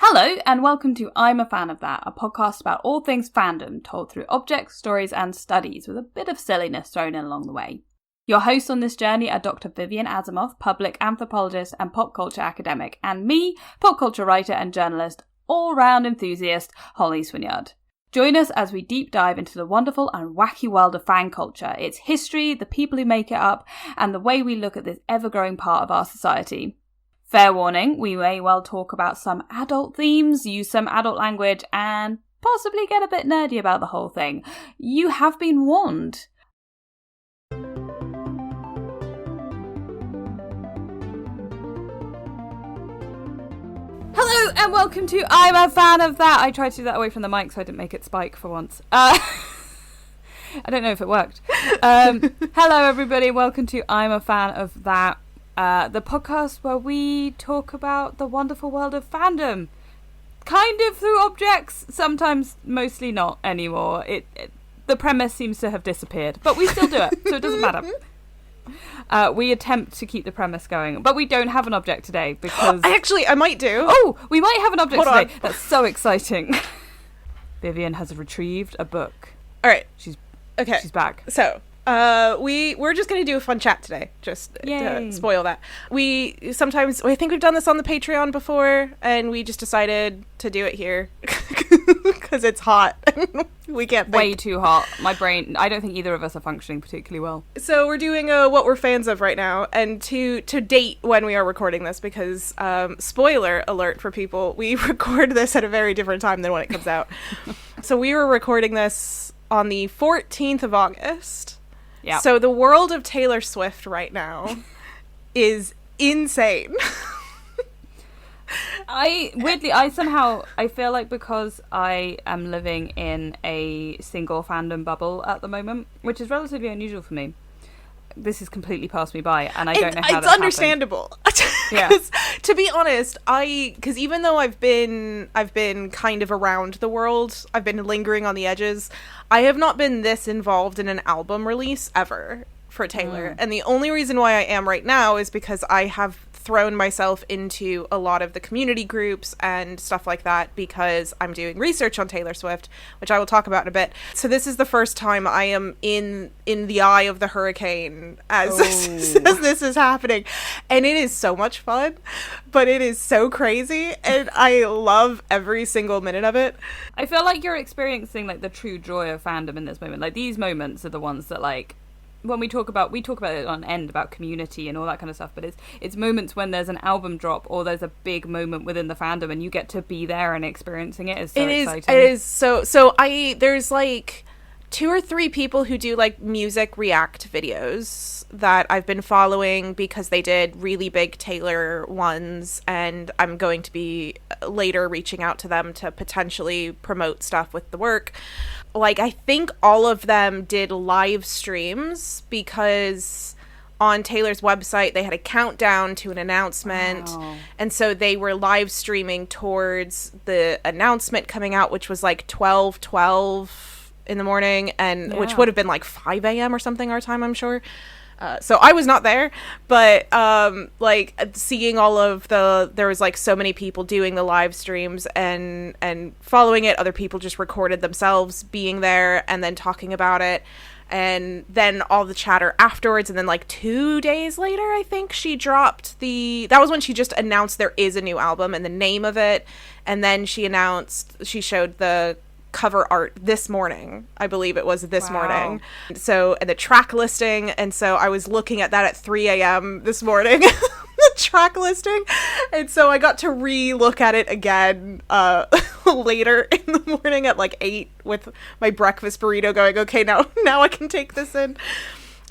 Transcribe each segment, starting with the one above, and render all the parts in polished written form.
Hello, and welcome to I'm a Fan of That, a podcast about all things fandom, told through objects, stories, and studies, with a bit of silliness thrown in along the way. Your hosts on this journey are Dr. Vivian Asimos, public anthropologist and pop culture academic, and me, pop culture writer and journalist, all-round enthusiast, Holly Swinyard. Join us as we deep dive into the wonderful and wacky world of fan culture, its history, the people who make it up, and the way we look at this ever-growing part of our society. Fair warning, we may well talk about some adult themes, use some adult language, and possibly get a bit nerdy about the whole thing. You have been warned. Hello and welcome to I'm a Fan of That. I tried to do that away from the mic so I didn't make it spike for once. I don't know if it worked. Hello everybody, welcome to I'm a Fan of That. The podcast where we talk about the wonderful world of fandom. Kind of through objects, sometimes mostly not anymore. The premise seems to have disappeared, but we still do it, so it doesn't matter. We attempt to keep the premise going, but we don't have an object today because... Actually, I might do. Oh, we might have an object Hold today. on. That's so exciting. Vivian has retrieved a book. All right. She's back. So... we're just going to do a fun chat today, just to spoil that. I think we've done this on the Patreon before, and we just decided to do it here, because it's hot. We can't think. Way too hot. My brain, I don't think either of us are functioning particularly well. So we're doing what we're fans of right now, and to date when we are recording this, because, spoiler alert for people, we record this at a very different time than when it comes out. So we were recording this on the 14th of August. Yeah. So the world of Taylor Swift right now is insane. I feel like because I am living in a single fandom bubble at the moment, which is relatively unusual for me. This has completely passed me by, and I don't know how it's understandable. Yeah. To be honest, because even though I've been kind of around the world, I've been lingering on the edges, I have not been this involved in an album release ever for Taylor. And the only reason why I am right now is because I have thrown myself into a lot of the community groups and stuff like that because I'm doing research on Taylor Swift, which I will talk about in a bit. So this is the first time I am in the eye of the hurricane as this is happening. And it is so much fun, but it is so crazy, and I love every single minute of it. I feel like you're experiencing like the true joy of fandom in this moment. Like these moments are the ones that like when we talk about it on end about community and all that kind of stuff, but it's moments when there's an album drop or there's a big moment within the fandom and you get to be there and experiencing it. Is so exciting. It is so there's like 2 or 3 people who do like music react videos that I've been following because they did really big Taylor ones, and I'm going to be later reaching out to them to potentially promote stuff with the work. Like, I think all of them did live streams because on Taylor's website they had a countdown to an announcement. Wow. And so they were live streaming towards the announcement coming out, which was like 12:12 in the morning, and which would have been like 5 a.m. or something our time, I'm sure. So I was not there, but like seeing all of there was like so many people doing the live streams and following it. Other people just recorded themselves being there and then talking about it, and then all the chatter afterwards. And then like 2 days later, I think she dropped that was when she just announced there is a new album and the name of it. And then she showed the cover art this morning. I believe it was this morning. So, and the track listing. And so I was looking at that at 3 a.m. this morning, the track listing. And so I got to re-look at it again later in the morning at like 8 with my breakfast burrito going, okay, now I can take this in.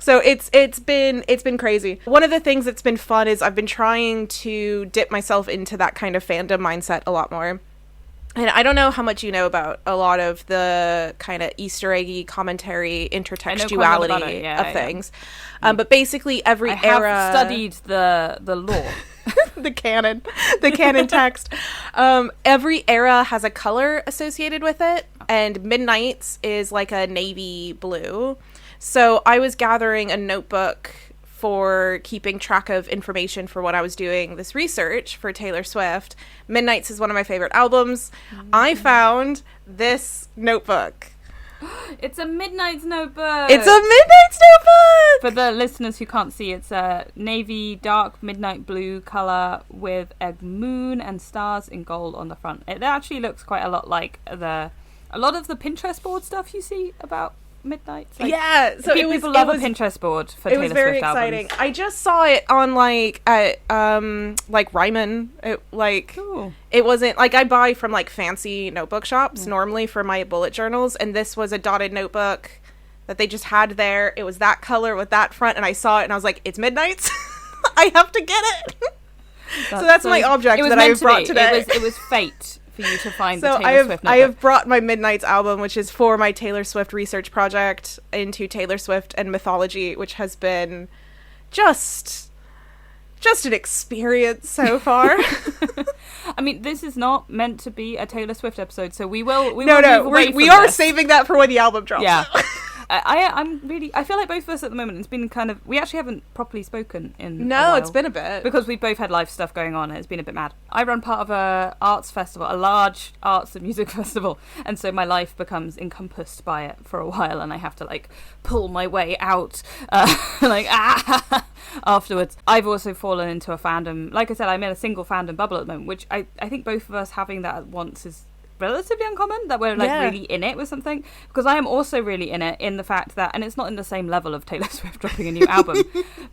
So it's been crazy. One of the things that's been fun is I've been trying to dip myself into that kind of fandom mindset a lot more. And I don't know how much you know about a lot of the kind of Easter eggy commentary, intertextuality of things. But basically every era... I have studied the lore. the canon text. Every era has a color associated with it. And Midnight's is like a navy blue. So I was gathering a notebook for keeping track of information for when I was doing this research for Taylor Swift. Midnights is one of my favorite albums. I found this notebook. It's a Midnight's notebook. It's a Midnight's notebook! For the listeners who can't see, it's a navy dark midnight blue colour with a moon and stars in gold on the front. It actually looks quite a lot like a lot of the Pinterest board stuff you see about Midnights. Like, yeah, so people love a Pinterest board for Taylor Swift albums. It was very exciting. I just saw it on like Ryman. Cool. It wasn't like I buy from like fancy notebook shops normally for my bullet journals, and this was a dotted notebook that they just had there. It was that color with that front, and I saw it and I was like, it's Midnights. I have to get it. So that's my object that I brought today. It was fate for you to find so the Taylor Swift notebook. I have brought my Midnights album, which is for my Taylor Swift research project into Taylor Swift and mythology, which has been just an experience so far. I mean, this is not meant to be a Taylor Swift episode, so we will we are saving that for when the album drops. Yeah. I feel like both of us at the moment, it's been kind of, we actually haven't properly spoken in a while, it's been a bit. Because we both had life stuff going on and it's been a bit mad. I run part of a arts festival, a large arts and music festival, and so my life becomes encompassed by it for a while and I have to like pull my way out afterwards. I've also fallen into a fandom, like I said, I'm in a single fandom bubble at the moment, which I think both of us having that at once is relatively uncommon, that we're like really in it with something, because I am also really in it in the fact that, and it's not in the same level of Taylor Swift dropping a new album,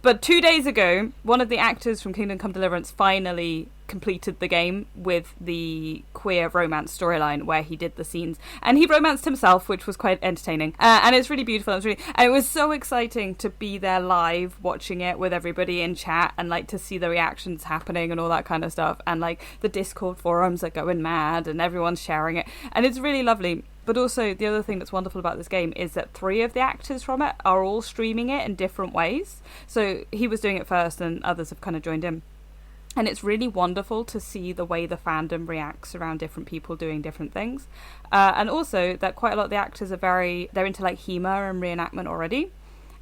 but 2 days ago one of the actors from Kingdom Come Deliverance finally completed the game with the queer romance storyline where he did the scenes and he romanced himself, which was quite entertaining, and it's really beautiful. It was so exciting to be there live watching it with everybody in chat and like to see the reactions happening and all that kind of stuff, and like the Discord forums are going mad and everyone's sharing it, and it's really lovely. But also the other thing that's wonderful about this game is that 3 of the actors from it are all streaming it in different ways. So he was doing it first and others have kind of joined in. And it's really wonderful to see the way the fandom reacts around different people doing different things. And also that quite a lot of the actors they're into like humor and reenactment already.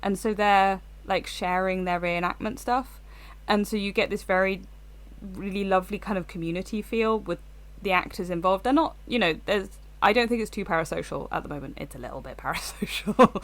And so they're like sharing their reenactment stuff. And so you get this really lovely kind of community feel with the actors involved. They're not, I don't think it's too parasocial at the moment. It's a little bit parasocial.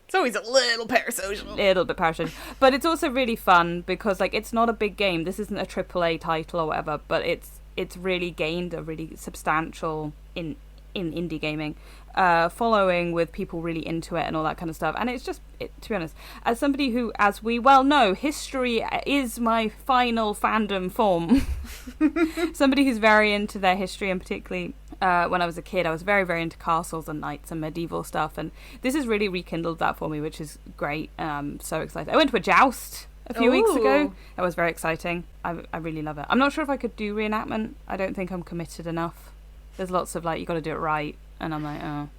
It's always a little parasocial. But it's also really fun because like it's not a big game. This isn't a AAA title or whatever, but it's really gained a really substantial in indie gaming following with people really into it and all that kind of stuff. And it's just, to be honest, as somebody who, as we well know, history is my final fandom form. Somebody who's very into their history, and particularly when I was a kid, I was very, very into castles and knights and medieval stuff. And this has really rekindled that for me, which is great. I'm so excited. I went to a joust a few weeks ago. That was very exciting. I really love it. I'm not sure if I could do reenactment. I don't think I'm committed enough. There's lots of like, you got to do it right. And I'm like, oh.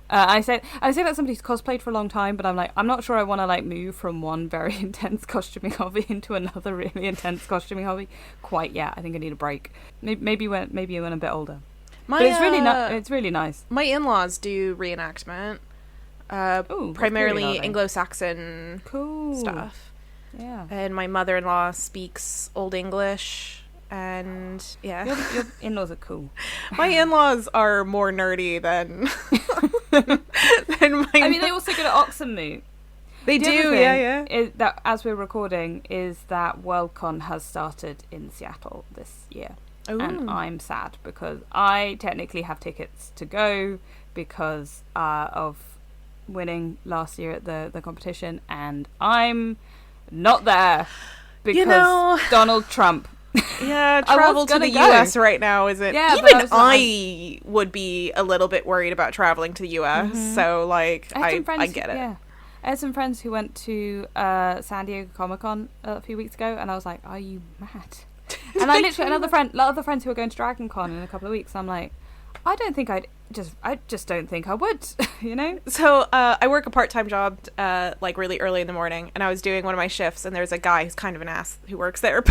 I say that somebody's cosplayed for a long time, but I'm like, I'm not sure I want to like move from one very intense costuming hobby into another really intense costuming hobby quite yet. I think I need a break. Maybe when I'm a bit older. But it's really nice. My in-laws do reenactment. Primarily really Anglo-Saxon stuff. Yeah. And my mother-in-law speaks Old English. And yeah, your in-laws are cool. My in-laws are more nerdy than I mean, they also go to Oxenmoot. They do, yeah. Is that as we're recording, is that Worldcon has started in Seattle this year. Ooh. And I'm sad because I technically have tickets to go because of winning last year at the competition, and I'm not there because Donald Trump. Yeah, travel to the US right now isn't. Yeah, even I would be a little bit worried about traveling to the US. Mm-hmm. So like, I get it. Yeah, I had some friends who went to San Diego Comic-Con a few weeks ago, and I was like, "Are you mad?" And I literally other friends who are going to Dragon Con in a couple of weeks. I'm like, I just don't think I would, So I work a part-time job like really early in the morning, and I was doing one of my shifts, and there's a guy who's kind of an ass who works there,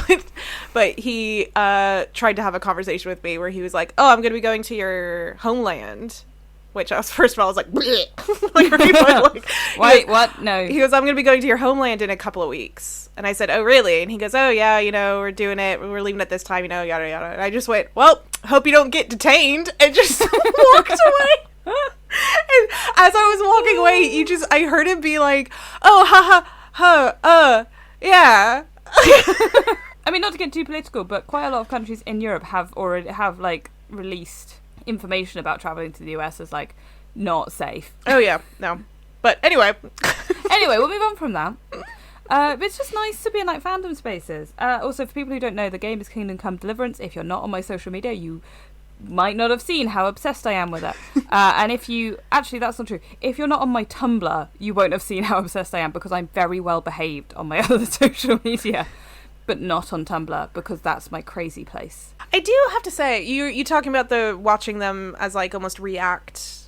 but he tried to have a conversation with me where he was like, oh, I'm going to be going to your homeland which I was, first of all, I was like, bleh. Like, like, wait, what? No. He goes, I'm going to be going to your homeland in a couple of weeks. And I said, oh, really? And he goes, oh, yeah, we're doing it. We're leaving at this time, yada, yada. And I just went, well, hope you don't get detained, and just walked away. And as I was walking away, I heard him be like, oh, yeah. I mean, not to get too political, but quite a lot of countries in Europe have like released information about traveling to the US as like not safe. Oh yeah, no. But anyway, we'll move on from that. But it's just nice to be in like fandom spaces. Also, for people who don't know, the game is Kingdom Come Deliverance. If you're not on my social media, you might not have seen how obsessed I am with it. And if you actually, that's not true. If you're not on my Tumblr, you won't have seen how obsessed I am, because I'm very well behaved on my other social media. But not on Tumblr, because that's my crazy place. I do have to say, you talking about the watching them as like almost React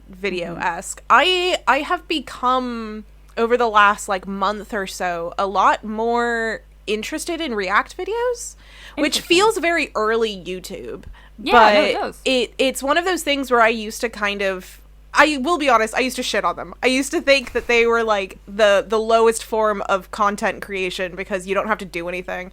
video-esque. I have become, over the last like month or so, a lot more interested in React videos, which feels very early YouTube. Yeah, but no, it does. It's one of those things where I used to kind of, I will be honest, I used to shit on them. I used to think that they were like the lowest form of content creation because you don't have to do anything.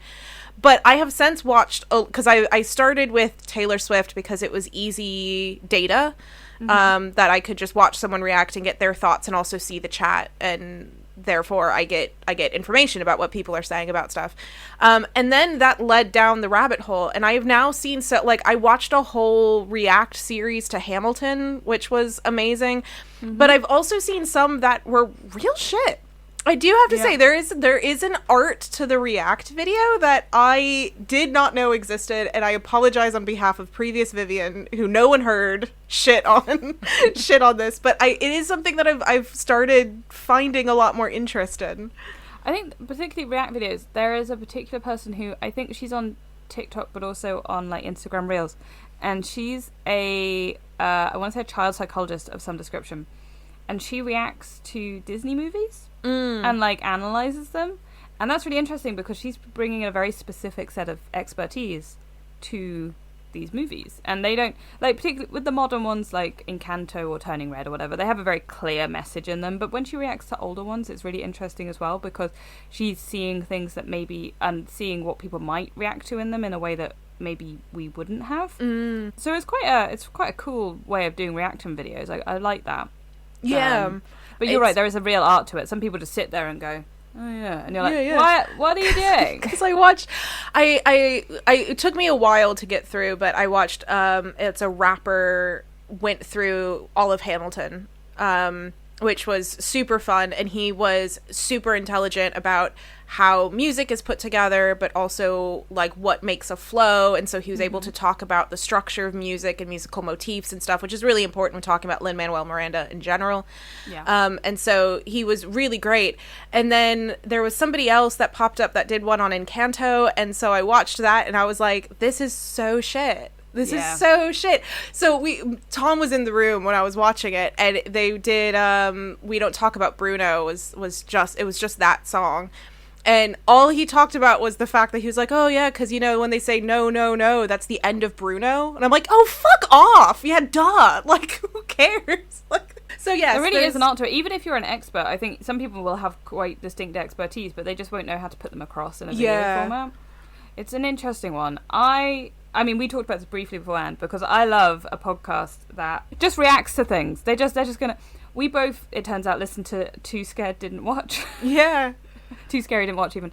But I have since watched, because I started with Taylor Swift because it was easy data, that I could just watch someone react and get their thoughts and also see the chat, and therefore I get information about what people are saying about stuff. And then that led down the rabbit hole, and I have now seen, so like, I watched a whole React series to Hamilton, which was amazing, but I've also seen some that were real shit. I do have to say, there is an art to the React video that I did not know existed, and I apologize on behalf of previous Vivian, who no one heard shit on this, but it is something that I've started finding a lot more interest in. I think particularly React videos, there is a particular person who, I think she's on TikTok but also on like Instagram Reels, and she's I want to say a child psychologist of some description, and she reacts to Disney movies and like analyzes them, and that's really interesting because she's bringing a very specific set of expertise to these movies, and they don't, like, particularly with the modern ones like Encanto or Turning Red or whatever, they have a very clear message in them, but when she reacts to older ones, it's really interesting as well because she's seeing things that maybe, and seeing what people might react to in them in a way that maybe we wouldn't have. So it's quite a cool way of doing reaction videos. I like that. But you're right, there is a real art to it. Some people just sit there and go, oh yeah, and you're like, what are you doing? Because I watched, it took me a while to get through, but I watched, it's a rapper went through all of Hamilton, which was super fun, and he was super intelligent about how music is put together, but also like what makes a flow, and so he was able to talk about the structure of music and musical motifs and stuff, which is really important when talking about Lin-Manuel Miranda in general. And so he was really great. And then there was somebody else that popped up that did one on Encanto, and so I watched that and I was like, this is so shit. This is so shit. So Tom was in the room when I was watching it, and they did We Don't Talk About Bruno was just that song. And all he talked about was the fact that he was like, oh yeah, because when they say no, no, no, that's the end of Bruno. And I'm like, oh, fuck off. Yeah, duh. Like, who cares? Like, so yes. There really is an art to it. Even if you're an expert, I think some people will have quite distinct expertise, but they just won't know how to put them across in a video format. It's an interesting one. I mean, we talked about this briefly beforehand because I love a podcast that just reacts to things. They're just gonna. We both, it turns out, listened to Too Scared Didn't Watch. Yeah. Too Scary Didn't Watch even,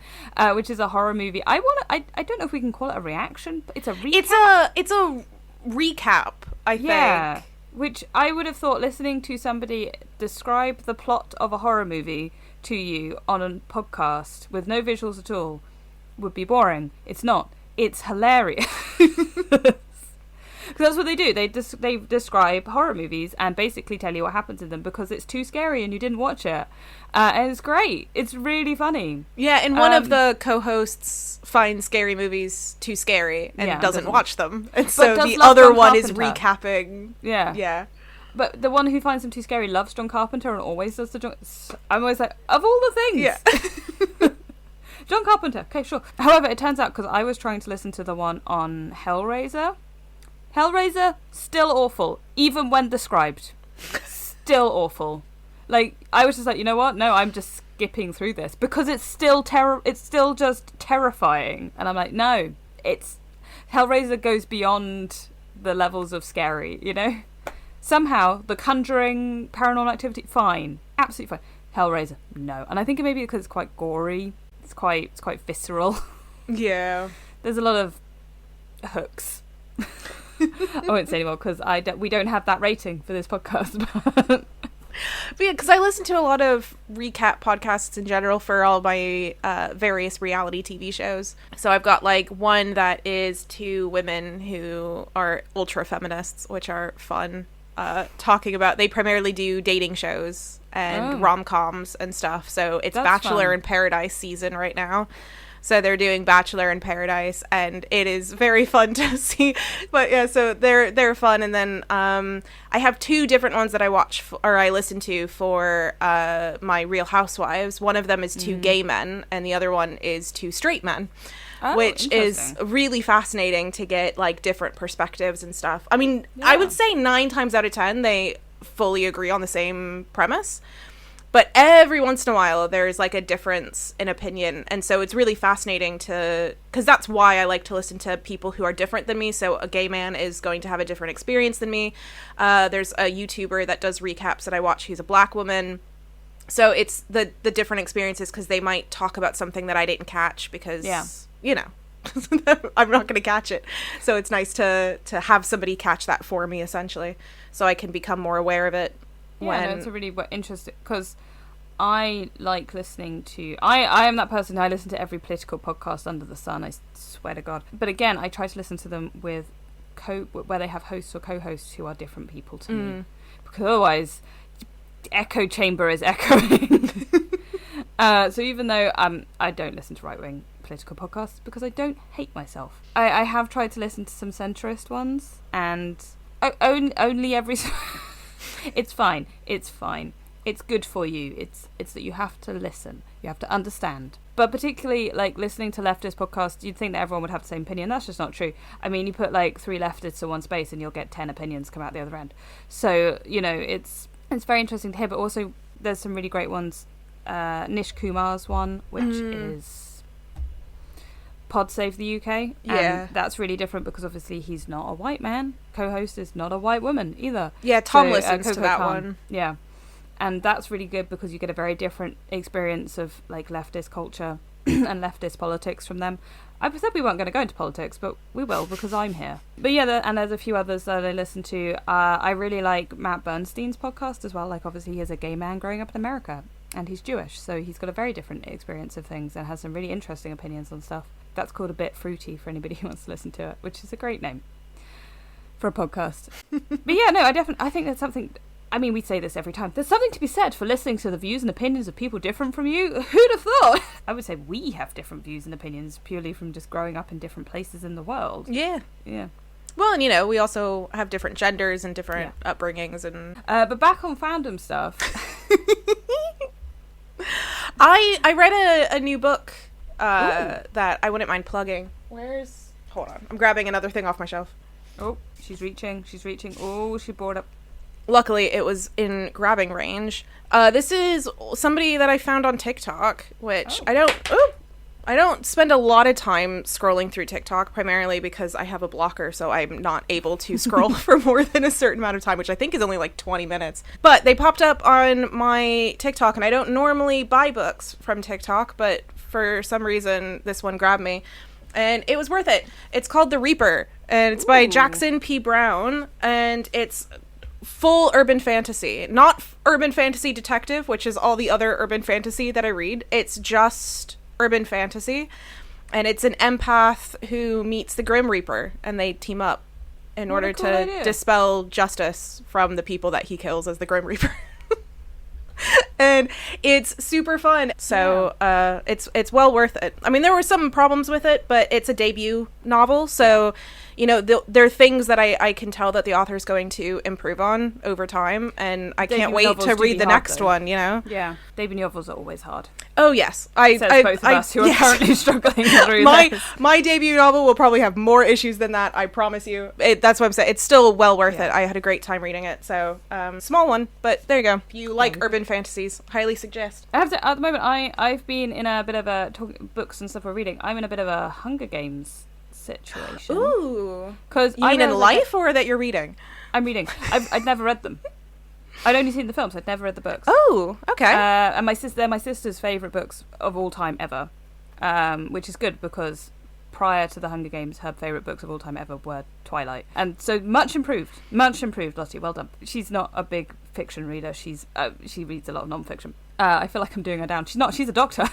which is a horror movie. I don't know if we can call it a reaction, but it's a recap. It's a recap, I think. Yeah. Which I would have thought, listening to somebody describe the plot of a horror movie to you on a podcast with no visuals at all would be boring. It's not. It's hilarious. Because that's what they do. They describe horror movies and basically tell you what happens in them because it's too scary and you didn't watch it. And it's great. It's really funny. Yeah, and one of the co-hosts finds scary movies too scary and doesn't watch them. And so the other one is recapping. Yeah. Yeah. But the one who finds them too scary loves John Carpenter and always does I'm always like, of all the things. Yeah. John Carpenter. Okay, sure. However, it turns out, because I was trying to listen to the one on Hellraiser, still awful, even when described. still awful. Like, I was just like, you know what? No, I'm just skipping through this because it's still just terrifying. And I'm like, no, Hellraiser goes beyond the levels of scary, you know? Somehow, The Conjuring, Paranormal Activity, fine. Absolutely fine. Hellraiser, no. And I think it may be because it's quite gory. It's quite visceral. Yeah. There's a lot of hooks. I won't say anymore because we don't have that rating for this podcast. But yeah, because I listen to a lot of recap podcasts in general for all my various reality TV shows. So I've got like one that is two women who are ultra feminists, which are fun. Talking about, they primarily do dating shows and rom-coms and stuff. So it's Bachelor in Paradise season right now. So they're doing Bachelor in Paradise, and it is very fun to see. But yeah, so they're fun. And then I have two different ones that I watch or I listen to for my Real Housewives. One of them is two gay men, and the other one is two straight men. Which is really fascinating to get like different perspectives and stuff. I mean, I would say 9 times out of 10 they fully agree on the same premise, but every once in a while there's like a difference in opinion, and so it's really fascinating because that's why I like to listen to people who are different than me. So a gay man is going to have a different experience than me. There's a YouTuber that does recaps that I watch who's a black woman. So it's the different experiences because they might talk about something that I didn't catch because you know, I'm not going to catch it. So it's nice to have somebody catch that for me, essentially, so I can become more aware of it. Yeah, no, it's a really interesting, because I like listening to... I am that person who I listen to every political podcast under the sun, I swear to God. But again, I try to listen to them with where they have hosts or co-hosts who are different people to me. Because otherwise, echo chamber is echoing. So even though I don't listen to right-wing political podcasts because I don't hate myself, I have tried to listen to some centrist ones, and only every it's fine, it's good for you, it's that you have to listen, you have to understand. But particularly like listening to leftist podcasts, you'd think that everyone would have the same opinion. That's just not true. I mean, you put like 3 leftists in one space and you'll get 10 opinions come out the other end. So, you know, it's very interesting to hear. But also there's some really great ones. Nish Kumar's one, which is Pod Save the UK. And that's really different because obviously he's not a white man. Co-host is not a white woman either. Yeah, Tom listens to that one. Yeah. And that's really good because you get a very different experience of like leftist culture and leftist politics from them. I said we weren't going to go into politics, but we will because I'm here. But yeah, and there's a few others that I listen to. I really like Matt Bernstein's podcast as well. Like obviously he is a gay man growing up in America and he's Jewish, so he's got a very different experience of things and has some really interesting opinions on stuff. That's called A Bit Fruity for anybody who wants to listen to it, which is a great name for a podcast. But yeah, no, I think there's something... I mean, we say this every time. There's something to be said for listening to the views and opinions of people different from you. Who'd have thought? I would say we have different views and opinions purely from just growing up in different places in the world. Yeah. Yeah. Well, and, you know, we also have different genders and different upbringings. And but back on fandom stuff. I read a new book that I wouldn't mind plugging. Hold on. I'm grabbing another thing off my shelf. Oh, she's reaching. Oh, she brought up. Luckily, it was in grabbing range. This is somebody that I found on TikTok, which I don't spend a lot of time scrolling through TikTok, primarily because I have a blocker, so I'm not able to scroll for more than a certain amount of time, which I think is only like 20 minutes. But they popped up on my TikTok, and I don't normally buy books from TikTok, but for some reason, this one grabbed me, and it was worth it. It's called The Reaper, and it's by Jackson P. Brown, and it's full urban fantasy, not urban fantasy detective, which is all the other urban fantasy that I read. It's just urban fantasy, and it's an empath who meets the Grim Reaper, and they team up in order to dispel justice from the people that he kills as the Grim Reaper. And it's super fun. So it's well worth it. I mean, there were some problems with it, but it's a debut novel, so there are things that I can tell that the author is going to improve on over time, and I can't wait to read the next one, Yeah, debut novels are always hard. Oh, yes. Says both of us who are currently struggling through my debut novel will probably have more issues than that, I promise you. That's what I'm saying. It's still well worth it. I had a great time reading it, so small one, but there you go. If you like urban fantasies, highly suggest. I have to, at the moment, I've been in a bit of a books and stuff we're reading. I'm in a bit of a Hunger Games situation. Ooh. Because you mean in life or that you're reading? I'm reading. I'd never read them. I'd only seen the films. I'd never read the books. Oh, okay. And they're my sister's favourite books of all time ever, which is good because prior to the Hunger Games, her favourite books of all time ever were Twilight. And so much improved, Lottie. Well done. She's not a big fiction reader. She reads a lot of non-fiction. I feel like I'm doing her down. She's not. She's a doctor.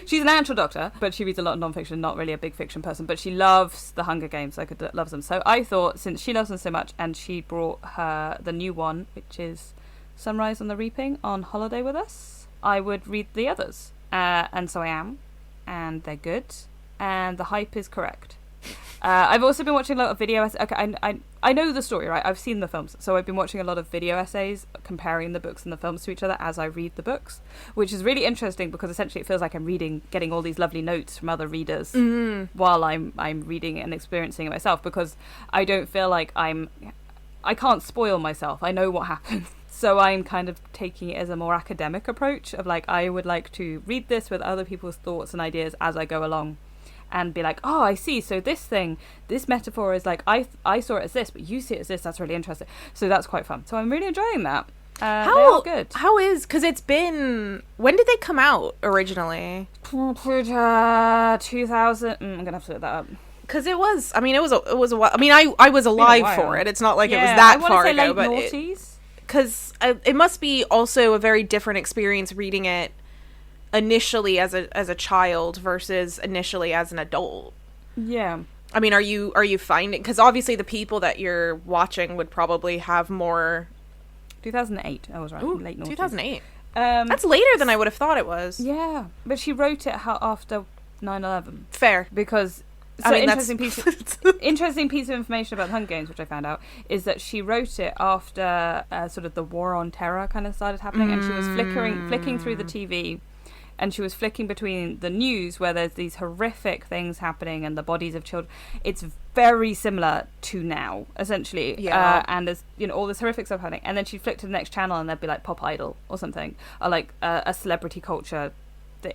She's an actual doctor, but she reads a lot of non-fiction, not really a big fiction person. But she loves the Hunger Games, loves them. So I thought, since she loves them so much, and she brought her the new one, which is Sunrise on the Reaping, on holiday with us, I would read the others. And so I am. And they're good. And the hype is correct. I've also been watching a lot of video essays. Okay, I know the story, right? I've seen the films. So I've been watching a lot of video essays comparing the books and the films to each other as I read the books, which is really interesting because essentially it feels like I'm getting all these lovely notes from other readers while I'm reading it and experiencing it myself, because I don't feel like I can't spoil myself. I know what happens. So I'm kind of taking it as a more academic approach of like, I would like to read this with other people's thoughts and ideas as I go along. And be like, oh, I see. So this metaphor is like, I saw it as this, but you see it as this. That's really interesting. So that's quite fun. So I'm really enjoying that. They are good. Because it's been, when did they come out originally? 2000. I'm going to have to look that up. Because it was a while. I mean, I was alive for it. It's not like it was that far ago. But because it must be also a very different experience reading it initially as a child versus initially as an adult. Yeah. I mean, are you finding, because obviously the people that you're watching would probably have more. 2008. I was right. Ooh, late noughties. 2008. That's later than I would have thought it was. Yeah, but she wrote it after 9/11. Fair, because. So interesting piece of information about the Hunger Games, which I found out, is that she wrote it after sort of the war on terror kind of started happening, and she was flicking through the TV. And she was flicking between the news where there's these horrific things happening and the bodies of children. It's very similar to now, essentially. Yeah. And there's, all this horrific stuff happening. And then she'd flick to the next channel and there'd be like Pop Idol or something. Or like a celebrity culture.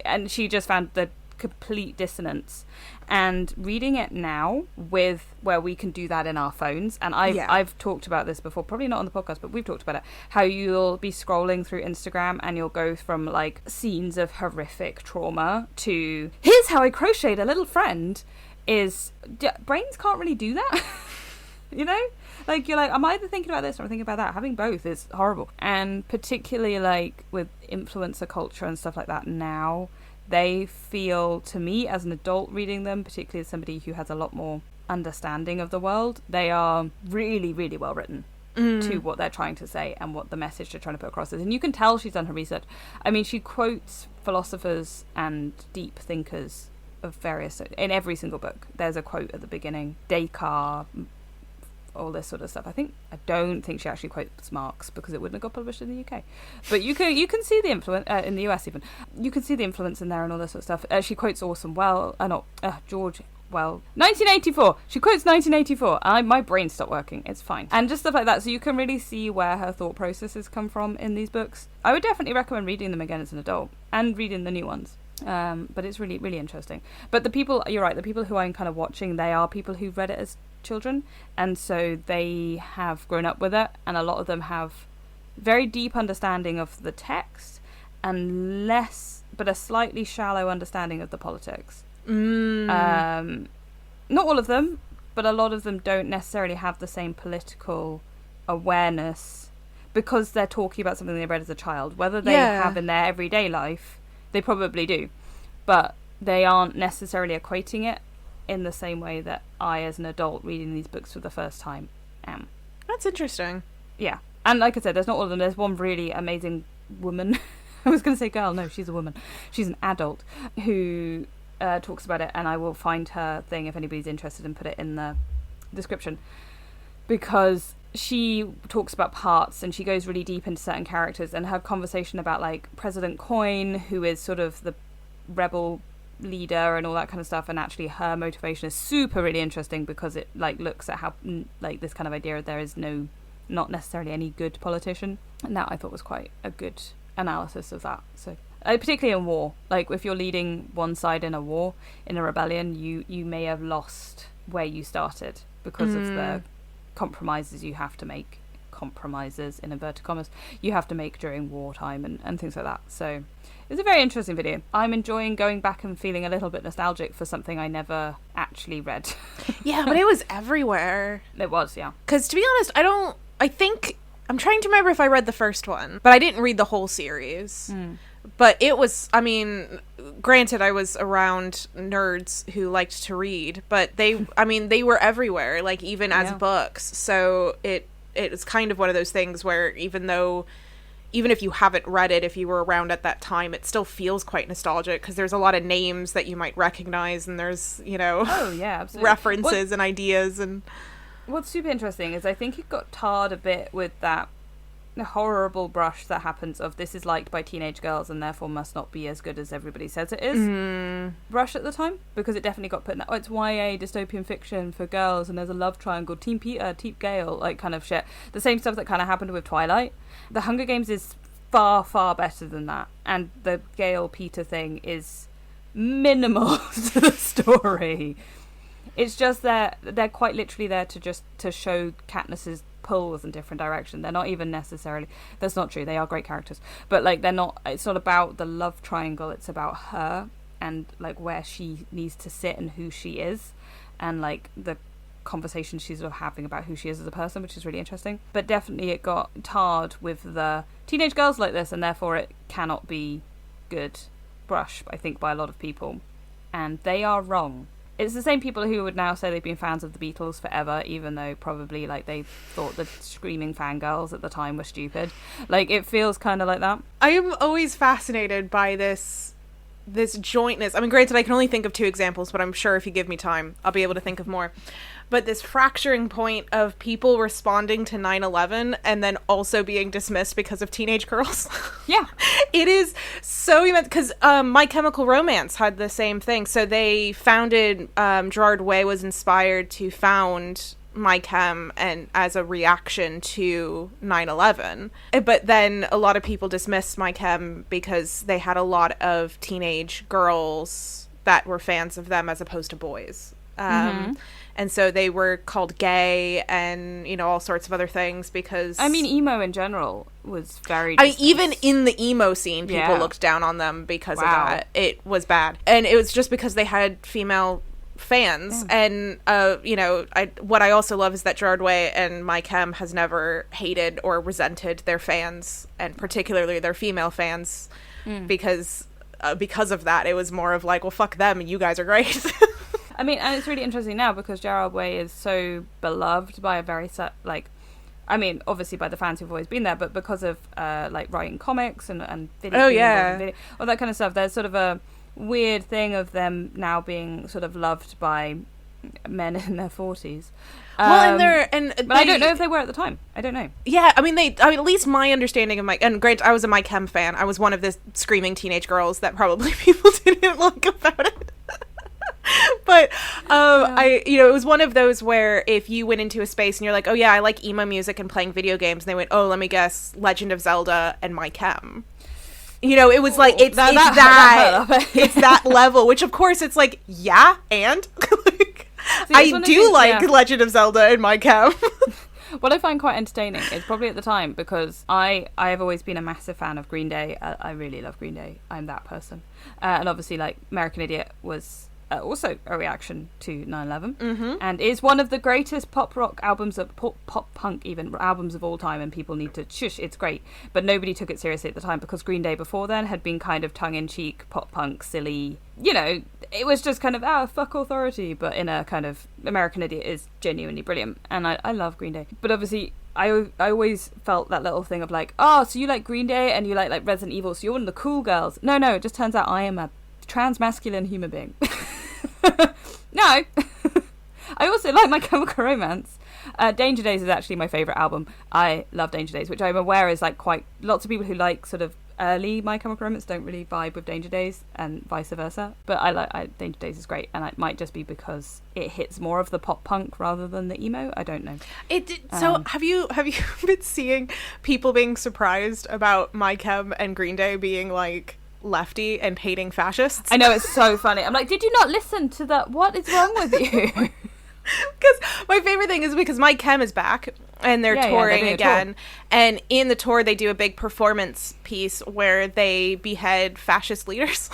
And she just found the complete dissonance. And reading it now with where we can do that in our phones, and I've talked about this before, probably not on the podcast, but we've talked about it, how you'll be scrolling through Instagram and you'll go from like scenes of horrific trauma to here's how I crocheted a little friend. Brains can't really do that. Like you're like, I'm either thinking about this or I'm thinking about that. Having both is horrible. And particularly like with influencer culture and stuff like that now, they feel, to me as an adult reading them, particularly as somebody who has a lot more understanding of the world, they are really, really well written to what they're trying to say and what the message they're trying to put across is. And you can tell she's done her research. I mean, she quotes philosophers and deep thinkers of various, in every single book. There's a quote at the beginning, Descartes, all this sort of stuff. I don't think she actually quotes Marx because it wouldn't have got published in the UK. But you can see the influence in the US even. You can see the influence in there and all this sort of stuff. She quotes Orson Welles, George Well, 1984. She quotes 1984. My brain stopped working. It's fine. And just stuff like that. So you can really see where her thought processes come from in these books. I would definitely recommend reading them again as an adult and reading the new ones. But it's really, really interesting. But the people, you're right, the people who I'm kind of watching, they are people who've read it as children. And so they have grown up with it. And a lot of them have very deep understanding of the text and but a slightly shallow understanding of the politics. Not all of them, but a lot of them don't necessarily have the same political awareness because they're talking about something they read as a child. Whether they have in their everyday life, they probably do, but they aren't necessarily equating it in the same way that I, as an adult reading these books for the first time, am. That's interesting. Yeah, and like I said, there's not all of them. There's one really amazing woman. I was going to say girl, no, she's a woman. She's an adult who talks about it, and I will find her thing if anybody's interested and put it in the description, because she talks about parts and she goes really deep into certain characters, and her conversation about like President Coin, who is sort of the rebel leader and all that kind of stuff, and actually her motivation is super really interesting because it like looks at how like this kind of idea there is not necessarily any good politician, and that I thought was quite a good analysis of that. So particularly in war, like if you're leading one side in a war, in a rebellion, you may have lost where you started because of the compromises you have to make, compromises in inverted commas, you have to make during wartime and things like that. So it's a very interesting video. I'm enjoying going back and feeling a little bit nostalgic for something I never actually read. Yeah, but it was everywhere. It was, yeah. Because to be honest, I'm trying to remember if I read the first one, but I didn't read the whole series. But it was, I mean, granted, I was around nerds who liked to read, but they were everywhere, like even as books. So it's kind of one of those things where even if you haven't read it, if you were around at that time, it still feels quite nostalgic because there's a lot of names that you might recognize, and there's, references and ideas. And what's super interesting is I think it got tarred a bit with that horrible brush that happens of this is liked by teenage girls and therefore must not be as good as everybody says it is brush at the time, because it definitely got put in that, it's YA dystopian fiction for girls and there's a love triangle, Team Peter, Team Gale, like kind of shit. The same stuff that kind of happened with Twilight. The Hunger Games is far, far better than that, and the Gale Peter thing is minimal to the story. It's just they're quite literally there to show Katniss's pulls in different direction. They're not even necessarily, that's not true, they are great characters, but like it's not about the love triangle, it's about her and like where she needs to sit and who she is, and like the conversation she's sort of having about who she is as a person, which is really interesting. But definitely it got tarred with the teenage girls like this and therefore it cannot be good brush, I think, by a lot of people, and they are wrong. It's the same people who would now say they've been fans of the Beatles forever, even though probably like they thought the screaming fangirls at the time were stupid. Like it feels kind of like that. I am always fascinated by this jointness. I mean, granted, I can only think of 2 examples, but I'm sure if you give me time, I'll be able to think of more. But this fracturing point of people responding to 9/11 and then also being dismissed because of teenage girls. Yeah. It is so immense, because My Chemical Romance had the same thing. So they founded, Gerard Way was inspired to found My Chem and as a reaction to 9/11. But then a lot of people dismissed My Chem because they had a lot of teenage girls that were fans of them as opposed to boys. And so they were called gay and, all sorts of other things because... I mean, emo in general was very... even in the emo scene, people looked down on them because of that. It was bad. And it was just because they had female fans. And, what I also love is that Gerard Way and My Chem has never hated or resented their fans, and particularly their female fans, because of that. It was more of like, well, fuck them, you guys are great. I mean, and it's really interesting now because Gerard Way is so beloved by a very obviously by the fans who've always been there, but because of like writing comics and video, all that kind of stuff. There's sort of a weird thing of them now being sort of loved by men in their 40s. But I don't know if they were at the time. I don't know. Yeah, I mean, at least my understanding of and great, I was a My Chem fan. I was one of the screaming teenage girls that probably people didn't like about it. But it was one of those where if you went into a space and you're like, oh yeah, I like emo music and playing video games, and they went, oh, let me guess, Legend of Zelda and My Chem. It was like it's that level, which of course it's like, yeah, and I do like Legend of Zelda and My Chem. What I find quite entertaining is probably at the time, because I have always been a massive fan of Green Day. I really love Green Day. I'm that person. And obviously, like, American Idiot was also a reaction to 9/11, and is one of the greatest pop rock albums of pop punk even albums of all time, and people need to shush, it's great, but nobody took it seriously at the time because Green Day before then had been kind of tongue-in-cheek pop punk silly, it was just kind of fuck authority, but in a kind of American Idiot is genuinely brilliant, and I love Green Day. But obviously I always felt that little thing of like, oh, so you like Green Day and you like Resident Evil, so you're one of the cool girls. No, it just turns out I am a transmasculine human being. No. I also like My Chemical Romance. Danger Days is actually my favourite album. I love Danger Days, which I'm aware is like quite... Lots of people who like sort of early My Chemical Romance don't really vibe with Danger Days and vice versa. But Danger Days is great, and it might just be because it hits more of the pop punk rather than the emo. I don't know. So have you been seeing people being surprised about My Chem and Green Day being like lefty and hating fascists? I know, it's so funny. I'm like, did you not listen to that? What is wrong with you? Because my favorite thing is because My Chem is back and they're touring again, and in the tour they do a big performance piece where they behead fascist leaders.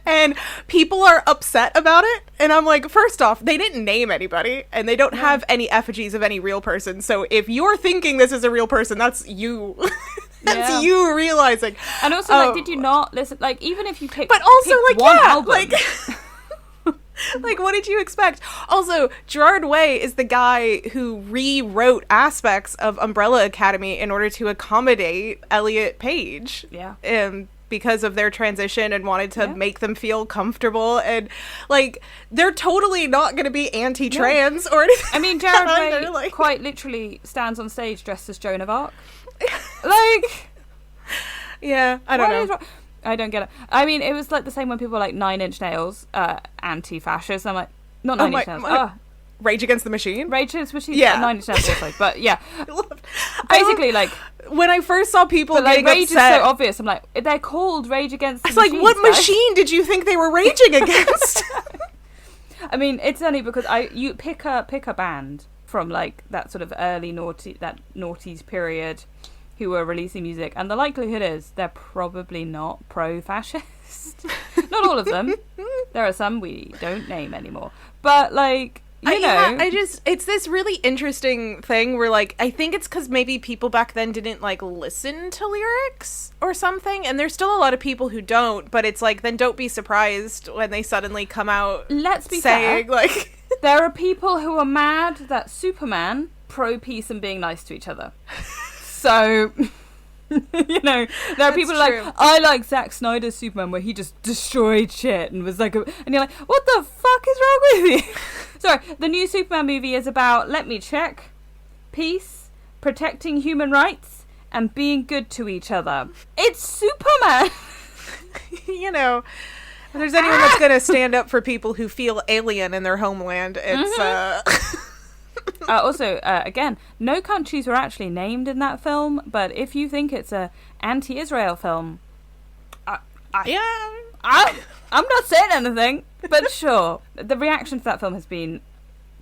And people are upset about it, and I'm like, first off, they didn't name anybody and they don't have any effigies of any real person, so if you're thinking this is a real person, that's you. That's you realizing. And also, like, did you not listen? Like, even if you pick, but also pick like one album, like like, what did you expect? Also, Gerard Way is the guy who rewrote aspects of Umbrella Academy in order to accommodate Elliot Page. Yeah. Because of their transition, and wanted to make them feel comfortable, and like they're totally not going to be anti-trans or anything. I mean, Gerard Way like... quite literally stands on stage dressed as Joan of Arc. Like, yeah, I don't know. I don't get it. I mean, it was like the same when people were like 9 Inch Nails, anti-fascist. I'm like, not 9 Inch Nails. Rage Against the Machine? Rage Against the Machine? Yeah. 9 Inch Nails also, but yeah. Basically, like... When I first saw people getting Rage upset... Rage is so obvious. I'm like, they're called Rage Against the Machine. It's like, what machine did you think they were raging against? I mean, it's only because you pick a band from like that sort of early noughties period who were releasing music, and the likelihood is they're probably not pro-fascist. Not all of them. There are some we don't name anymore. But, like, you know. It's this really interesting thing where, like, I think it's because maybe people back then didn't, like, listen to lyrics or something, and there's still a lot of people who don't, but it's like, then don't be surprised when they suddenly come out saying, like... There are people who are mad that Superman pro-peace and being nice to each other. So, you know, there are people like, I like Zack Snyder's Superman where he just destroyed shit and was like, and you're like, what the fuck is wrong with you? Sorry, the new Superman movie is about, let me check, peace, protecting human rights, and being good to each other. It's Superman! You know, if there's anyone that's going to stand up for people who feel alien in their homeland, it's, Also, again, no countries were actually named in that film, but if you think it's a anti-Israel film, I'm not saying anything, but sure. The reaction to that film has been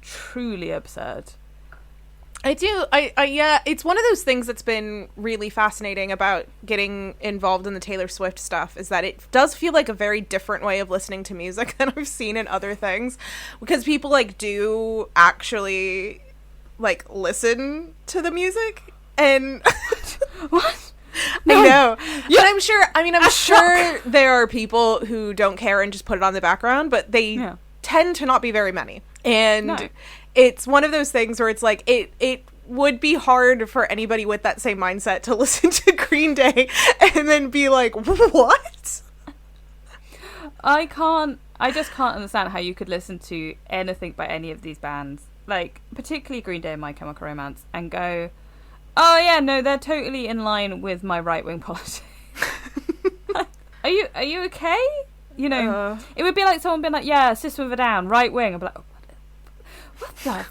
truly absurd. It's one of those things that's been really fascinating about getting involved in the Taylor Swift stuff, is that it does feel like a very different way of listening to music than I've seen in other things, because people like do actually like listen to the music, and what? No. I know. Yeah. But I'm sure there are people who don't care and just put it on the background, but they tend to not be very many. And it's one of those things where it's like, it would be hard for anybody with that same mindset to listen to Green Day and then be like, what? I just can't understand how you could listen to anything by any of these bands, like particularly Green Day and My Chemical Romance, and go, oh yeah, no, they're totally in line with my right-wing politics. Are you okay? You know, it would be like someone being like, yeah, System of a Down, right-wing. I'd be like, what the fuck?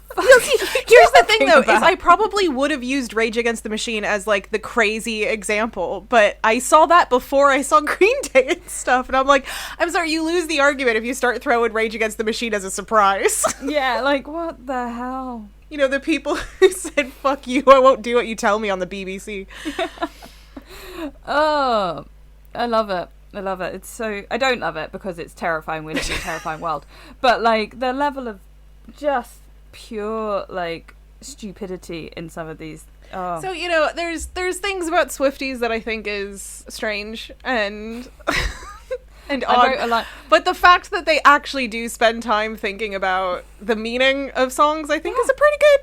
Here's the thing, though, is I probably would have used Rage Against the Machine as, like, the crazy example, but I saw that before I saw Green Day and stuff, and I'm like, I'm sorry, you lose the argument if you start throwing Rage Against the Machine as a surprise. Yeah, like, what the hell? You know, the people who said, fuck you, I won't do what you tell me on the BBC. Oh, I love it. It's so... I don't love it because it's terrifying. We live in a terrifying world. But, like, the level of just pure, like, stupidity in some of these... Oh. So, you know, there's things about Swifties that I think is strange and... and odd. But the fact that they actually do spend time thinking about the meaning of songs, I think is a pretty good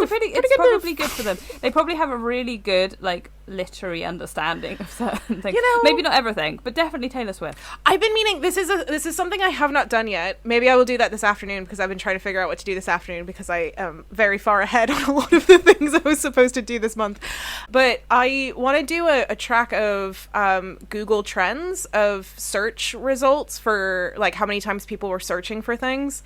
move. It's probably good for them. They probably have a really good, like, literary understanding of certain things. Maybe not everything, but definitely Taylor Swift. I've been meaning, this is something I have not done yet. Maybe I will do that this afternoon, because I've been trying to figure out what to do this afternoon, because I am very far ahead on a lot of the things I was supposed to do this month. But I want to do a track of Google Trends of search results for, like, how many times people were searching for things,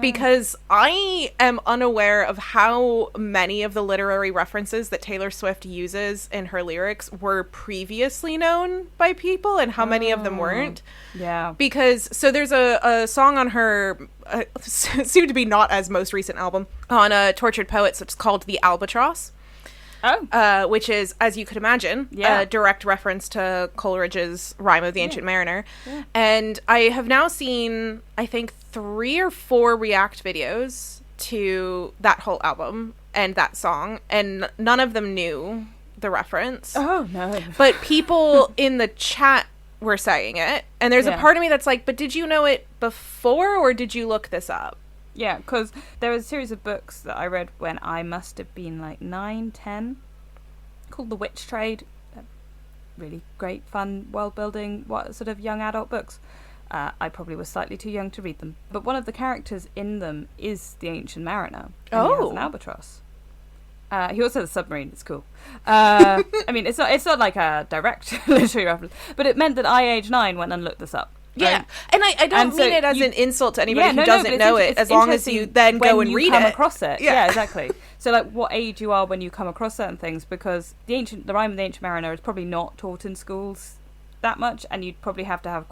because I am unaware of how many of the literary references that Taylor Swift uses in her lyrics were previously known by people and how many of them weren't. Yeah. Because, so there's a song on her, soon to be not as most recent album, on Tortured Poets, it's called The Albatross. Oh. Which is, as you could imagine, a direct reference to Coleridge's Rime of the Ancient Mariner. Yeah. And I have now seen, I think, 3 or 4 React videos to that whole album and that song, and none of them knew the reference. Oh, no. But people in the chat were saying it, and there's a part of me that's like, but did you know it before, or did you look this up? Yeah, because there was a series of books that I read when I must have been like 9, 10, called The Witch Trade. Really great, fun, world-building, sort of young adult books. I probably was slightly too young to read them. But one of the characters in them is the Ancient Mariner. And he has an albatross. He also has a submarine. It's cool. I mean, it's not like a direct literary reference, but it meant that I, age 9, went and looked this up. Yeah, right? and I don't mean it as an insult to anybody who doesn't know it, as long as you then go and read it. Come across it. Yeah, exactly. So, like, what age you are when you come across certain things, because the Rime of the Ancient Mariner is probably not taught in schools that much, and you'd probably have to have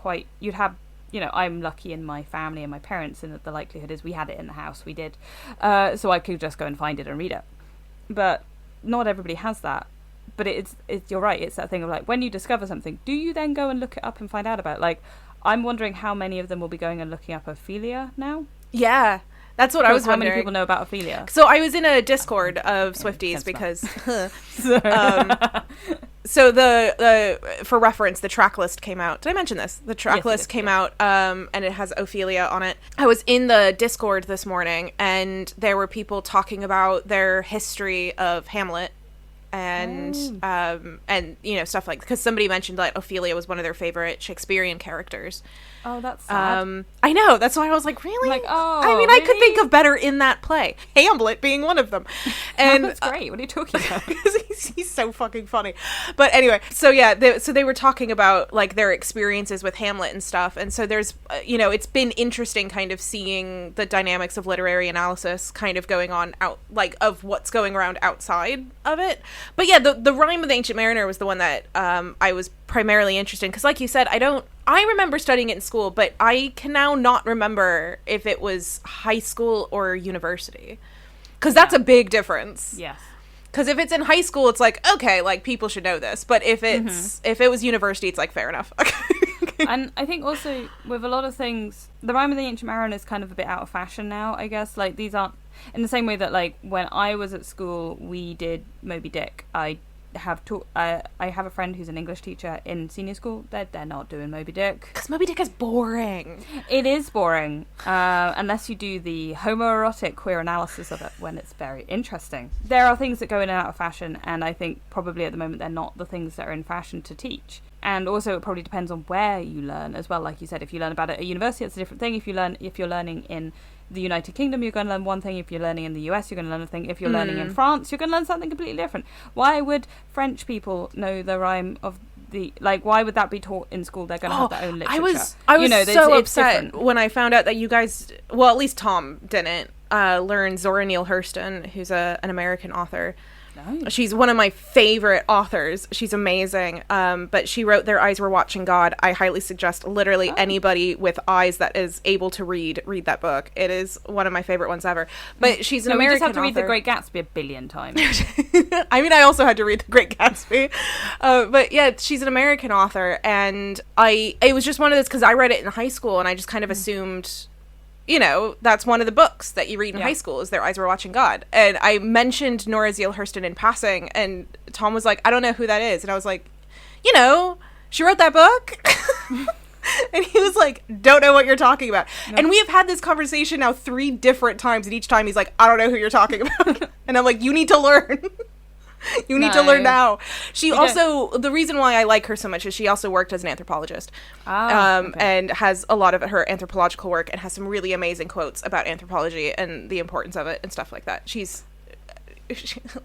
I'm lucky in my family and my parents, and the likelihood is we had it in the house. We did. So I could just go and find it and read it. But not everybody has that. But it's you're right. It's that thing of, like, when you discover something, do you then go and look it up and find out about it? Like, I'm wondering how many of them will be going and looking up Ophelia now. Yeah, that's what I was wondering. How many people know about Ophelia? So I was in a Discord of Swifties because, so the for reference, the track list came out. Did I mention this? The track list came out, and it has Ophelia on it. I was in the Discord this morning, and there were people talking about their history of Hamlet. And stuff like, because somebody mentioned like Ophelia was one of their favorite Shakespearean characters. Oh, that's sad. I know, that's why I was like, really? Like, I mean, really? I could think of better in that play, Hamlet being one of them. And that's great. What are you talking about? he's so fucking funny. But anyway, so yeah, they were talking about like their experiences with Hamlet and stuff, and so there's it's been interesting kind of seeing the dynamics of literary analysis kind of going on out, like, of what's going around outside of it. But yeah, the Rime of the Ancient Mariner was the one that I was primarily interested in, because like you said, I remember studying it in school, but I can now not remember if it was high school or university, because that's a big difference. Yes. Because if it's in high school, it's like, okay, like, people should know this, but if it was university, it's like, fair enough. And I think also with a lot of things, the Rime of the Ancient Mariner is kind of a bit out of fashion now, I guess. Like, these aren't, in the same way that, like, when I was at school, we did Moby Dick. I have a friend who's an English teacher in senior school. They're not doing Moby Dick, because Moby Dick is boring. It is boring, unless you do the homoerotic queer analysis of it, when it's very interesting. There are things that go in and out of fashion, and I think probably at the moment they're not the things that are in fashion to teach. And also it probably depends on where you learn as well. Like you said, if you learn about it at a university, it's a different thing. If you're learning in the United Kingdom, you're going to learn one thing. If you're learning in the US, you're going to learn a thing. If you're learning in France, you're going to learn something completely different. Why would French people know the rhyme of the, like, why would that be taught in school? They're going to have their own literature. I was so upset when I found out that you guys, well, at least Tom didn't learn Zora Neale Hurston, who's an American author. Nice. She's one of my favorite authors. She's amazing. But she wrote Their Eyes Were Watching God. I highly suggest literally anybody with eyes that is able to read that book. It is one of my favorite ones ever. But she's an American author. We just have to read The Great Gatsby a billion times. I mean, I also had to read The Great Gatsby. But yeah, she's an American author, and it was just one of those, because I read it in high school, and I just kind of assumed, that's one of the books that you read in high school, is Their Eyes Were Watching God. And I mentioned Nora Zeal Hurston in passing, and Tom was like, I don't know who that is. And I was like, she wrote that book. And he was like, don't know what you're talking about. No. And we have had this conversation now 3 different times, and each time he's like, I don't know who you're talking about. And I'm like, you need to learn. You need to learn now. The reason why I like her so much is she also worked as an anthropologist. And has a lot of her anthropological work and has some really amazing quotes about anthropology and the importance of it and stuff like that.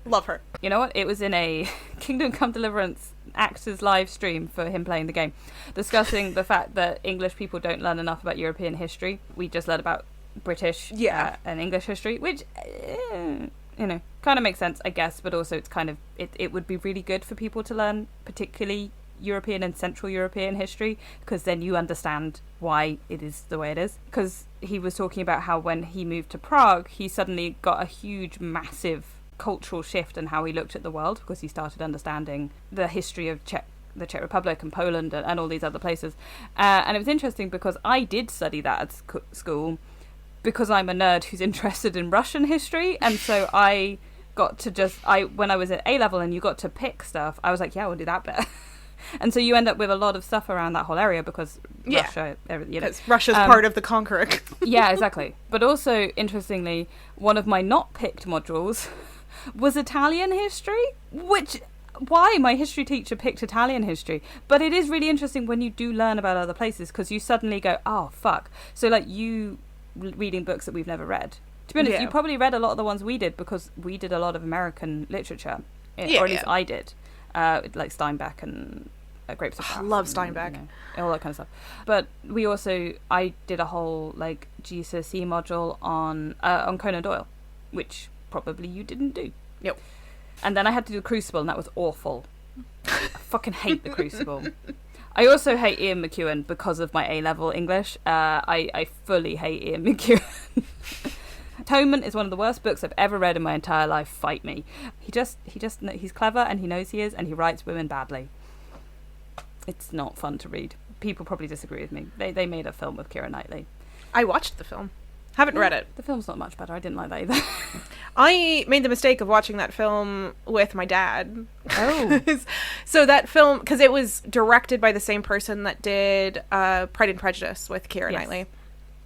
Love her. You know what? It was in a Kingdom Come Deliverance actors live stream for him playing the game, discussing the fact that English people don't learn enough about European history. We just learn about British and English history, which, kind of makes sense, I guess, but also it's kind of, it would be really good for people to learn, particularly European and Central European history, because then you understand why it is the way it is. Because he was talking about how when he moved to Prague, he suddenly got a huge, massive cultural shift in how he looked at the world, because he started understanding the history of the Czech Republic and Poland and all these other places. And it was interesting because I did study that at school because I'm a nerd who's interested in Russian history, and so I got to when I was at A-level and you got to pick stuff, I was like, yeah, we'll do that bit. And so you end up with a lot of stuff around that whole area because Russia, because Russia's part of the conquering. Yeah, exactly. But also, interestingly, one of my not picked modules was Italian history, why my history teacher picked Italian history. But it is really interesting when you do learn about other places, because you suddenly go, oh, fuck. So, like, you reading books that we've never read. To be honest, you probably read a lot of the ones we did because we did a lot of American literature, or at least I did. Like Steinbeck and Grapes of Wrath. Love Steinbeck. All that kind of stuff. But I did a whole like GCSE module on Conan Doyle, which probably you didn't do. Yep. And then I had to do the Crucible, and that was awful. I fucking hate the Crucible. I also hate Ian McEwan because of my A-level English. I fully hate Ian McEwan. Atonement is one of the worst books I've ever read in my entire life. Fight me. He's clever and he knows he is, and he writes women badly. It's not fun to read. People probably disagree with me. They made a film with Keira Knightley. I watched the film. Haven't read it. The film's not much better. I didn't like that either. I made the mistake of watching that film with my dad. Oh. So that film, because it was directed by the same person that did Pride and Prejudice with Keira Knightley.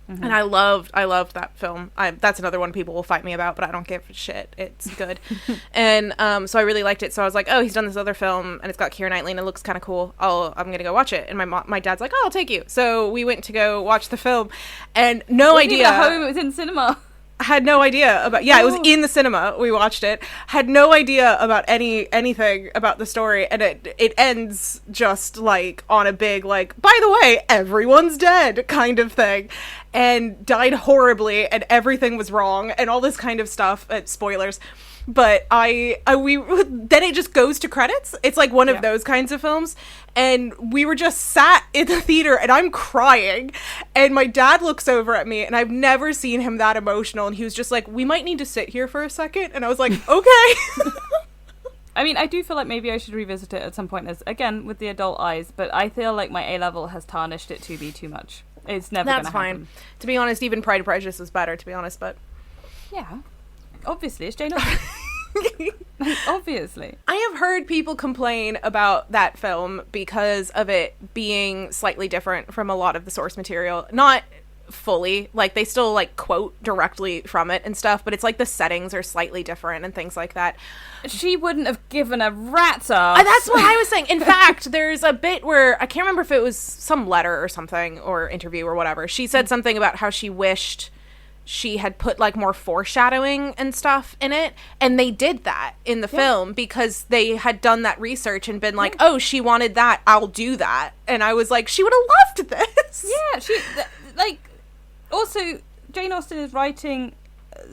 Mm-hmm. And I loved that film. That's another one people will fight me about, but I don't give a shit. It's good. And so I really liked it. So I was like, oh, he's done this other film, and it's got Keira Knightley, and it looks kind of cool. I'm going to go watch it. And my dad's like, oh, I'll take you. So we went to go watch the film, and no idea. At home, it was in cinema. Had no idea about it was in the cinema. We watched it. Had no idea about anything about the story, and it ends just like on a big like, by the way, everyone's dead kind of thing, and died horribly, and everything was wrong, and all this kind of stuff. Spoilers. But then it just goes to credits. It's like one of those kinds of films. And we were just sat in the theater, and I'm crying. And my dad looks over at me, and I've never seen him that emotional. And he was just like, we might need to sit here for a second. And I was like, okay. I mean, I do feel like maybe I should revisit it at some point, as again, with the adult eyes. But I feel like my A-level has tarnished it to be too much. It's never going to happen. That's fine. To be honest, even Pride and Prejudice was better, to be honest. But yeah. Obviously, it's Jane Austen. Obviously. I have heard people complain about that film because of it being slightly different from a lot of the source material. Not fully. Like, they still, like, quote directly from it and stuff, but it's like the settings are slightly different and things like that. She wouldn't have given a rat's ass. That's what I was saying. In fact, there's a bit where, I can't remember if it was some letter or something, or interview or whatever. She said something about how she wished she had put like more foreshadowing and stuff in it, and they did that in the film because they had done that research and been like, oh, she wanted that, I'll do that. And I was like, she would have loved this. Yeah, also Jane Austen is writing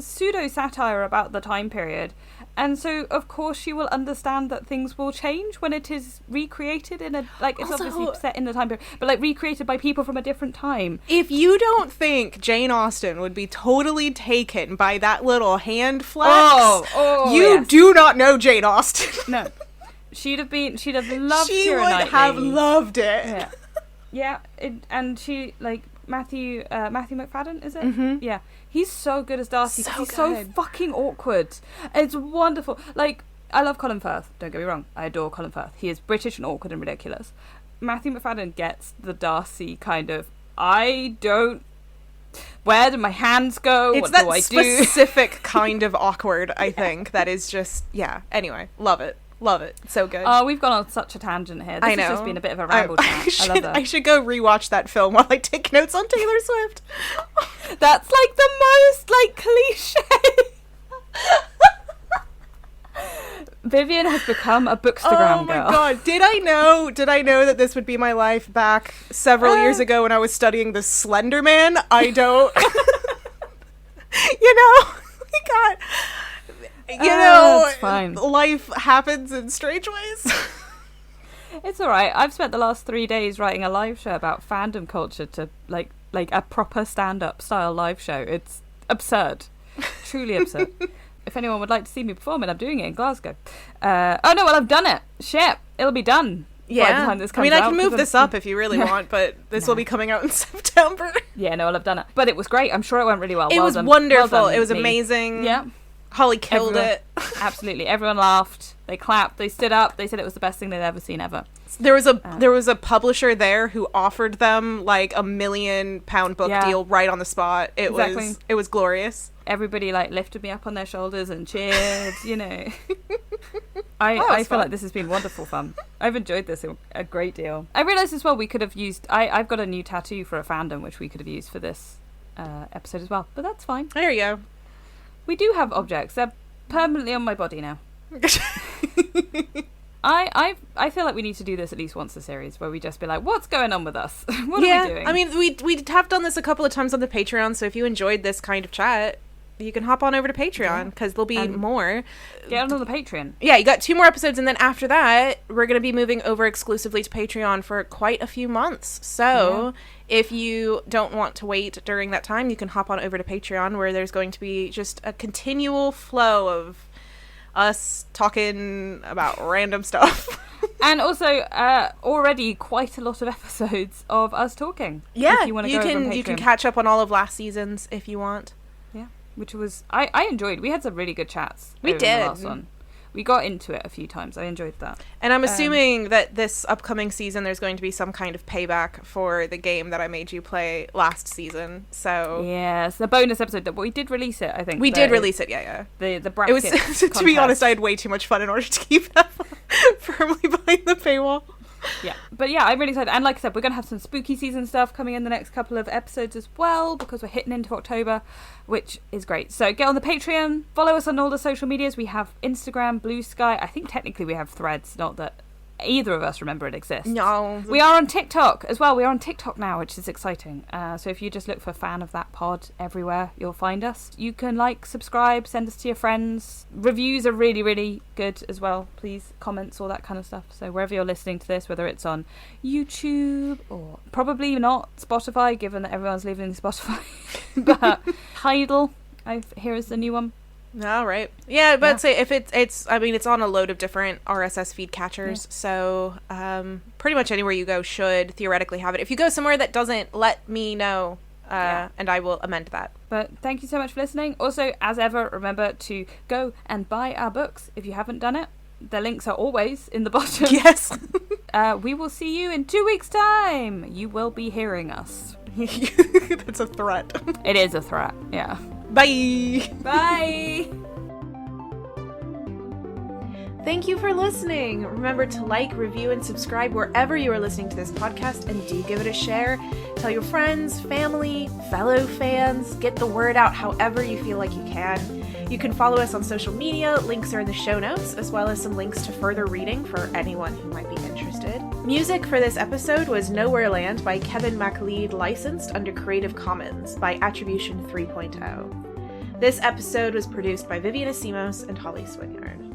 pseudo satire about the time period, and so of course she will understand that things will change when it is recreated in a, like, it's also, obviously set in the time period, but like recreated by people from a different time. If you don't think Jane Austen would be totally taken by that little hand flex, you do not know Jane Austen. No, she'd have loved Keira Knightley. She would have loved it. And she, like, Matthew McFadden, is it? Mm-hmm. Yeah. He's so good as Darcy. He's so fucking awkward. It's wonderful. Like, I love Colin Firth. Don't get me wrong. I adore Colin Firth. He is British and awkward and ridiculous. Matthew McFadden gets the Darcy kind of, where do my hands go? It's what that do I specific kind of awkward, I think, that is just, yeah. Anyway, love it. Love it. So good. Oh, we've gone on such a tangent here. This I know. has just been a bit of a ramble chat. I love that. I should go rewatch that film while I take notes on Taylor Swift. That's like the most like cliche. Vivian has become a bookstagram girl. Oh my god. Did I know that this would be my life back several years ago when I was studying the Slender Man? I don't. It's fine. Life happens in strange ways. It's alright. I've spent the last 3 days writing a live show about fandom culture to like a proper stand-up style live show. It's absurd. Truly absurd. If anyone would like to see me perform it, I'm doing it in Glasgow. I've done it. Shit. It'll be done. Yeah. By the time this comes I out, can move this up if you really want, but this will be coming out in September. Yeah, no, I've done it. But it was great. I'm sure it went really well. It was wonderful. It was amazing. Yeah. Holly killed it. Absolutely. Everyone laughed. They clapped. They stood up. They said it was the best thing they'd ever seen ever. There was a publisher there who offered them like $1 million book deal right on the spot. It was glorious. Everybody like lifted me up on their shoulders and cheered, you know. I feel like this has been wonderful fun. I've enjoyed this a great deal. I realised as well we could have used... I've got a new tattoo for a fandom which we could have used for this episode as well. But that's fine. There you go. We do have objects. They're permanently on my body now. I feel like we need to do this at least once a series where we just be like, what's going on with us? What are we doing? I mean, we have done this a couple of times on the Patreon, so if you enjoyed this kind of chat, you can hop on over to Patreon because there'll be more. Get on the Patreon. Yeah, you got 2 more episodes, and then after that, we're going to be moving over exclusively to Patreon for quite a few months. So if you don't want to wait during that time, you can hop on over to Patreon where there's going to be just a continual flow of us talking about random stuff. And also already quite a lot of episodes of us talking. Yeah, if you want to you can catch up on all of last season's if you want. Yeah, which was I enjoyed. We had some really good chats. We did. The last one. We got into it a few times. I enjoyed that. And I'm assuming that this upcoming season there's going to be some kind of payback for the game that I made you play last season. So yes, the bonus episode that we did release it. I think we did release it. Yeah. The bracket. It was to be honest, I had way too much fun in order to keep that firmly behind the paywall. Yeah, but yeah, I'm really excited. And like I said, we're going to have some spooky season stuff coming in the next couple of episodes as well, because we're hitting into October, which is great. So get on the Patreon, follow us on all the social medias. We have Instagram, Blue Sky. I think technically we have Threads, not that either of us remember it exists. No. We are on TikTok as well. We are on TikTok now, which is exciting. So if you just look for Fan of That Pod everywhere, you'll find us. You can like, subscribe, send us to your friends. Reviews are really, really good as well. Please, comments, all that kind of stuff. So wherever you're listening to this, whether it's on YouTube or probably not Spotify, given that everyone's leaving Spotify, but Tidal, I hear is the new one. All right. Yeah, but say if it's on a load of different RSS feed catchers, so pretty much anywhere you go should theoretically have it. If you go somewhere that doesn't, let me know, and I will amend that. But thank you so much for listening. Also, as ever, remember to go and buy our books if you haven't done it. The links are always in the bottom. Yes. We will see you in 2 weeks' time. You will be hearing us. That's a threat. It is a threat, yeah. Bye. Bye. Thank you for listening. Remember to like, review, and subscribe wherever you are listening to this podcast, and do give it a share. Tell your friends, family, fellow fans. Get the word out however you feel like you can. You can follow us on social media. Links are in the show notes, as well as some links to further reading for anyone who might be interested. Music for this episode was Nowhere Land by Kevin MacLeod, licensed under Creative Commons by Attribution 3.0. This episode was produced by Vivian Asimos and Holly Swinyard.